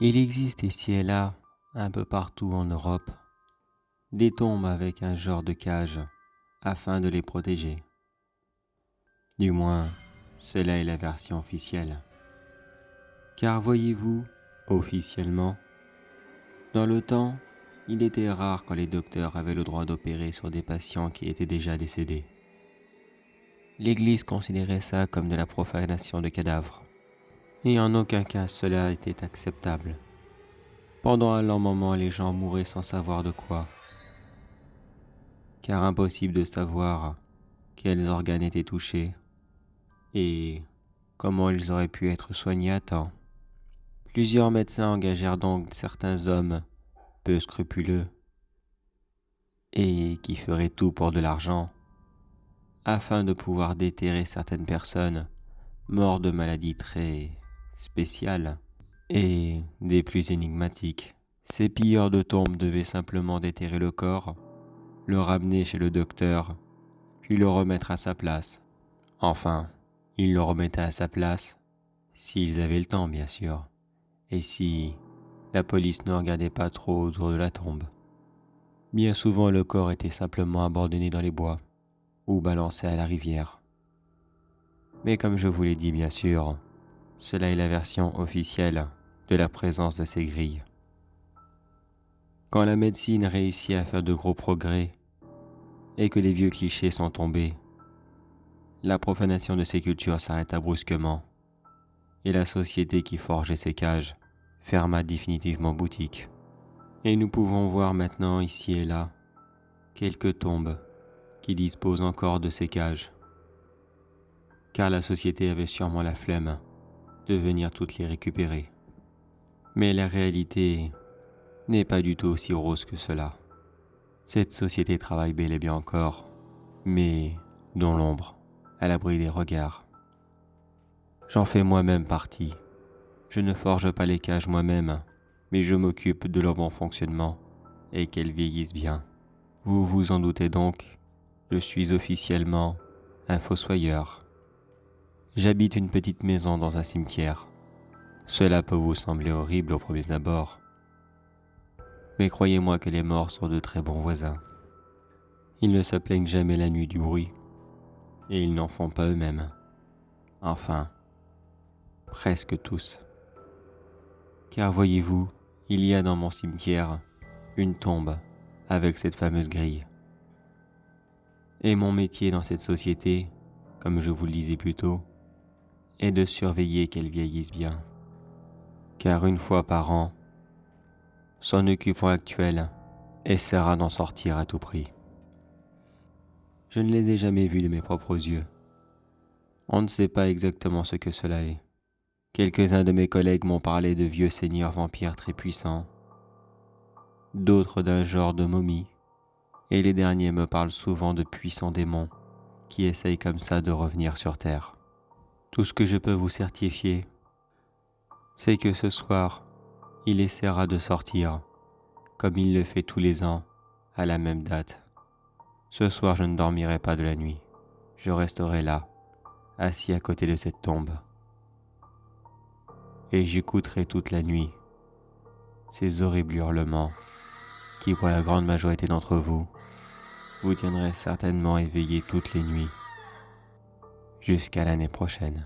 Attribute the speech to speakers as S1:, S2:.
S1: Il existe ici et là, un peu partout en Europe, des tombes avec un genre de cage afin de les protéger. Du moins, cela est la version officielle. Car voyez-vous, officiellement, dans le temps, il était rare quand les docteurs avaient le droit d'opérer sur des patients qui étaient déjà décédés. L'Église considérait ça comme de la profanation de cadavres. Et en aucun cas cela était acceptable. Pendant un long moment, les gens mouraient sans savoir de quoi. Car impossible de savoir quels organes étaient touchés et comment ils auraient pu être soignés à temps. Plusieurs médecins engagèrent donc certains hommes peu scrupuleux et qui feraient tout pour de l'argent afin de pouvoir déterrer certaines personnes mortes de maladies très spéciales et des plus énigmatiques. Ces pilleurs de tombes devaient simplement déterrer le corps, le ramener chez le docteur, puis le remettre à sa place. Enfin, ils le remettaient à sa place, s'ils avaient le temps bien sûr, et si la police ne regardait pas trop autour de la tombe. Bien souvent le corps était simplement abandonné dans les bois ou balancé à la rivière. Mais comme je vous l'ai dit bien sûr, cela est la version officielle de la présence de ces grilles. Quand la médecine réussit à faire de gros progrès et que les vieux clichés sont tombés, la profanation de ces cultures s'arrêta brusquement et la société qui forgeait ces cages ferma définitivement boutique. Et nous pouvons voir maintenant ici et là quelques tombes qui disposent encore de ces cages, car la société avait sûrement la flemme de venir toutes les récupérer. Mais la réalité n'est pas du tout aussi rose que cela. Cette société travaille bel et bien encore, mais dans l'ombre, à l'abri des regards. J'en fais moi-même partie. Je ne forge pas les cages moi-même, mais je m'occupe de leur bon fonctionnement et qu'elles vieillissent bien. Vous vous en doutez donc, je suis officiellement un fossoyeur. J'habite une petite maison dans un cimetière. Cela peut vous sembler horrible au premier abord, mais croyez-moi que les morts sont de très bons voisins. Ils ne se plaignent jamais la nuit du bruit, et ils n'en font pas eux-mêmes. Enfin, presque tous. Car voyez-vous, il y a dans mon cimetière une tombe avec cette fameuse grille. Et mon métier dans cette société, comme je vous le disais plus tôt, est de surveiller qu'elles vieillissent bien. Car une fois par an, son occupant actuel essaiera d'en sortir à tout prix. Je ne les ai jamais vus de mes propres yeux. On ne sait pas exactement ce que cela est. Quelques-uns de mes collègues m'ont parlé de vieux seigneurs vampires très puissants, d'autres d'un genre de momie, et les derniers me parlent souvent de puissants démons qui essayent comme ça de revenir sur Terre. Tout ce que je peux vous certifier, c'est que ce soir, il essaiera de sortir, comme il le fait tous les ans, à la même date. Ce soir, je ne dormirai pas de la nuit. Je resterai là, assis à côté de cette tombe. Et j'écouterai toute la nuit ces horribles hurlements qui, pour la grande majorité d'entre vous, vous tiendraient certainement éveillés toutes les nuits, jusqu'à l'année prochaine.